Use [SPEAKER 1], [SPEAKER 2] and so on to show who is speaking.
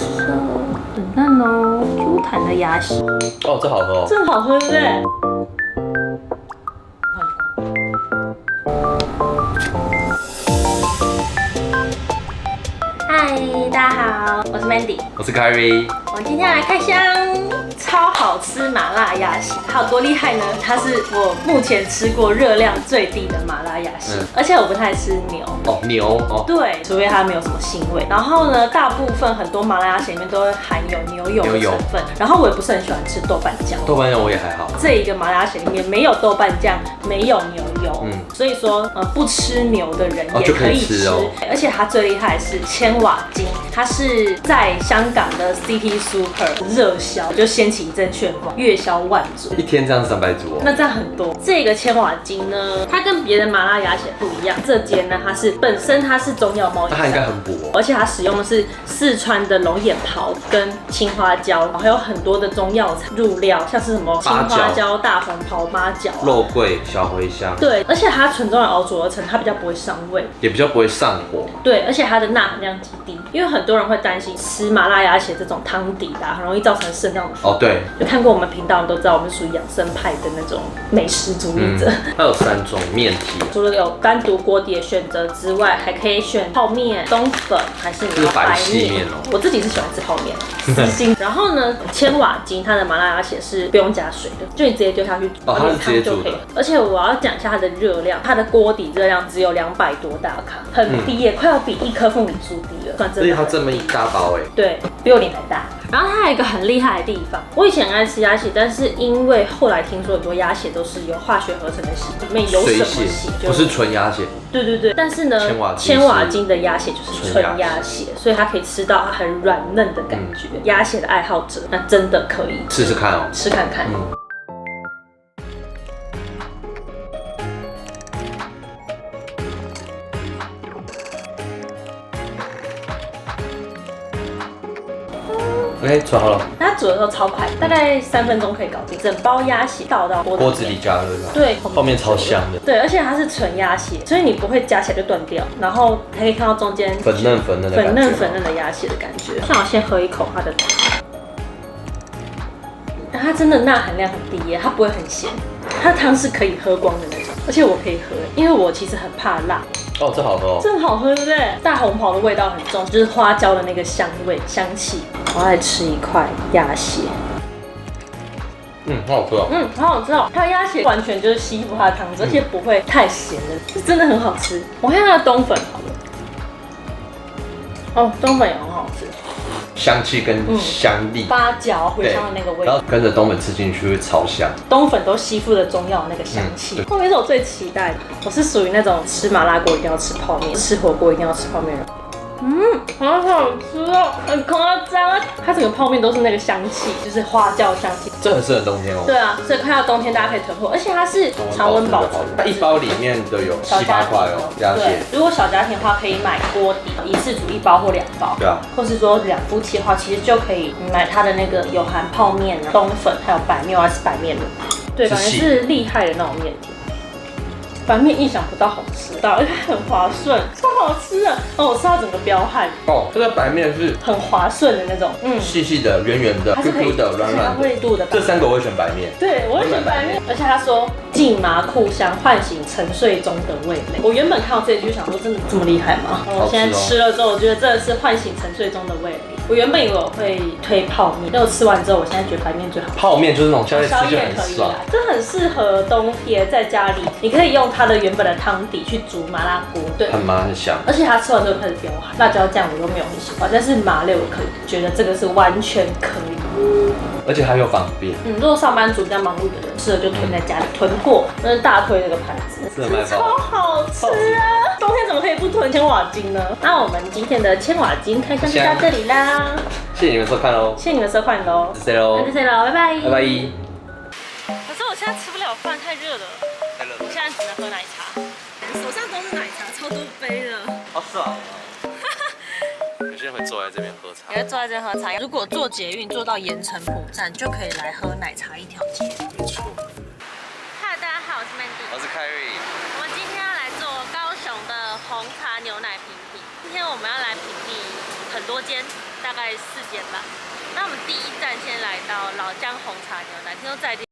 [SPEAKER 1] 吃哦，很嫩哦，Q 弹的鸭血。
[SPEAKER 2] 哦，这好喝哦，
[SPEAKER 1] 这很好喝，对不对？嗨，大家好，我是 Mandy，
[SPEAKER 2] 我是 Kyrie。
[SPEAKER 1] 我们今天要来开箱超好吃麻辣鸭血，它有多厉害呢？它是我目前吃过热量最低的麻辣鸭血，而且我不太吃牛。
[SPEAKER 2] 哦，牛哦。
[SPEAKER 1] 对，除非它没有什么腥味。然后呢，大部分很多麻辣鸭血里面都会含有牛油的成分。然后我也不是很喜欢吃豆瓣酱。
[SPEAKER 2] 豆瓣酱我也还好。
[SPEAKER 1] 这一个麻辣鸭血里面没有豆瓣酱，没有牛油，所以说不吃牛的人也可以吃哦。而且它最厉害的是千瓦金，它是在香港的 City Super 热销，就掀起一阵旋风，月销万组。
[SPEAKER 2] 一天这样300组哦。
[SPEAKER 1] 那这样很多。这个千瓦金呢，它跟别的麻辣鸭血不一样，这间呢它是本身它是中药贸易，
[SPEAKER 2] 它应该很补哦。
[SPEAKER 1] 而且它使用的是四川的龙眼袍跟青花椒，还有很多的中药材入料，像是什么青花椒、大红袍、八角、
[SPEAKER 2] 肉桂、小茴香。
[SPEAKER 1] 对，而且它纯中药熬煮而成，它比较不会伤胃，
[SPEAKER 2] 也比较不会上火。
[SPEAKER 1] 对，而且它的钠含量极低，因为很多人会担心吃麻辣鸭血这种汤底的，很容易造成肾脏
[SPEAKER 2] 哦，对，
[SPEAKER 1] 就看过我们频道，都知道我们属于养生派的那种美食主义者。
[SPEAKER 2] 它有3种面体，
[SPEAKER 1] 除了有单独锅底的选择之外，还可以选泡面、冬粉，还是你要白面哦。我自己是喜欢吃泡面，私心。然后呢，千瓦金它的麻辣鸭血是不用加水的，就你直接丢下去，
[SPEAKER 2] 它是直接煮的。
[SPEAKER 1] 而且我要讲一下它的热量，它的锅底热量只有200多大卡，很低耶，快要比1颗凤梨酥低了。
[SPEAKER 2] 所以它这么一大包哎，
[SPEAKER 1] 对，比我脸还大。然后它还有一个很厉害的地方，我以前很爱吃鸭血，但是因为后来听说很多鸭血都是由化学合成的血，里面有什么血
[SPEAKER 2] 不是纯鸭血。
[SPEAKER 1] 对对对，但是呢，千瓦金的鸭血就是纯鸭血，所以它可以吃到它很软嫩的感觉。鸭血的爱好者，那真的可以
[SPEAKER 2] 试试看哦，
[SPEAKER 1] 吃看看。
[SPEAKER 2] OK， 煮好了。
[SPEAKER 1] 它煮的时候超快，大概3分钟可以搞定。整包鸭血倒到锅子里
[SPEAKER 2] 加热，
[SPEAKER 1] 对，
[SPEAKER 2] 后面超香的。
[SPEAKER 1] 对，而且它是纯鸭血，所以你不会夹起来就断掉，然后还可以看到中间
[SPEAKER 2] 粉嫩
[SPEAKER 1] 的鸭血的感觉。像我先喝一口它的汤，它真的钠含量很低耶，它不会很咸，它的汤是可以喝光的那种，而且我可以喝，因为我其实很怕辣。
[SPEAKER 2] 哦，这好喝哦，
[SPEAKER 1] 这很好喝，对不对？大红袍的味道很重，就是花椒的那个香味、香气。我要来吃一块鸭血，
[SPEAKER 2] 很好吃哦，
[SPEAKER 1] 很好吃哦。它的鸭血完全就是吸附它的汤汁，而且不会太咸的，是真的很好吃。我看它的冬粉好了，哦，冬粉也很好吃。
[SPEAKER 2] 香气跟香力，
[SPEAKER 1] 八角、茴香的那个味道，
[SPEAKER 2] 然后跟着冬粉吃进去会超香。
[SPEAKER 1] 冬粉都吸附了中药的那个香气。泡面是我最期待的，我是属于那种吃麻辣锅一定要吃泡面，吃火锅一定要吃泡面的。好好吃哦，很夸张。它整个泡面都是那个香气，就是花椒香气。
[SPEAKER 2] 这很适合冬天哦。
[SPEAKER 1] 对啊，所以快到冬天大家可以囤货，而且它是常温保存。
[SPEAKER 2] 它一包里面都有7、8块哦，鸭血。
[SPEAKER 1] 如果小家庭的话，可以买锅底，一次煮1包或2包。
[SPEAKER 2] 对啊。
[SPEAKER 1] 或是说2夫妻的话，其实就可以买它的那个有含泡面啊、冬粉，还有白面，我要吃白面的。对，感觉是厉害的那种面体。白面意想不到好吃到，而且很滑顺，超好吃的。我吃到整个飙汗。
[SPEAKER 2] 这个白面是
[SPEAKER 1] 很滑顺的那种，
[SPEAKER 2] 细细的、圆圆的、Q Q 的、软软的。这3个我会选白面。
[SPEAKER 1] 对，我会选白面。而且他说劲麻酷香，唤醒沉睡中的味蕾。我原本看到这一句就想说，真的这么厉害吗？我现在吃了之后，我觉得真的是唤醒沉睡中的味蕾。我原本以为我会推泡面，但我吃完之后，我现在觉得白面最好。泡面就是那种宵夜吃就很爽，这很适合冬天在家里，你可以用它的原本的汤底去煮麻辣锅，对，
[SPEAKER 2] 很麻很香。而
[SPEAKER 1] 且它吃完之后开始飙汗，辣椒酱我又没有很喜欢，但是麻辣我可以，觉得这个是完全可以。
[SPEAKER 2] 而且还有方便。
[SPEAKER 1] 如果上班族比较忙碌的人，适合就囤在家里囤货，那是大推这个牌子，超好吃啊！冬天怎么可以不囤千瓦金呢？那我们今天的千瓦金开箱就到这里啦，
[SPEAKER 2] 谢谢你们收看喽，
[SPEAKER 1] 谢谢你们收看喽，
[SPEAKER 2] 谢谢喽，
[SPEAKER 1] 谢谢喽，拜拜，
[SPEAKER 2] 拜拜。
[SPEAKER 1] 可是我现在吃不了饭，太热了，我现在只能喝奶茶，手上都是奶茶，超多杯的。
[SPEAKER 2] 哦，是啊。有些人会坐在这边喝茶，
[SPEAKER 1] 也会坐在这边喝茶。如果坐捷运坐到盐城埔站，就可以来喝奶茶一条街。
[SPEAKER 2] 没错。
[SPEAKER 1] 嗨，大家好，我是 Mandy，
[SPEAKER 2] 我是 Kyrie。
[SPEAKER 1] 我们今天要来做高雄的红茶牛奶评比。今天我们要来评比很多间，大概4间吧。那我们第一站先来到老姜红茶牛奶，听说在地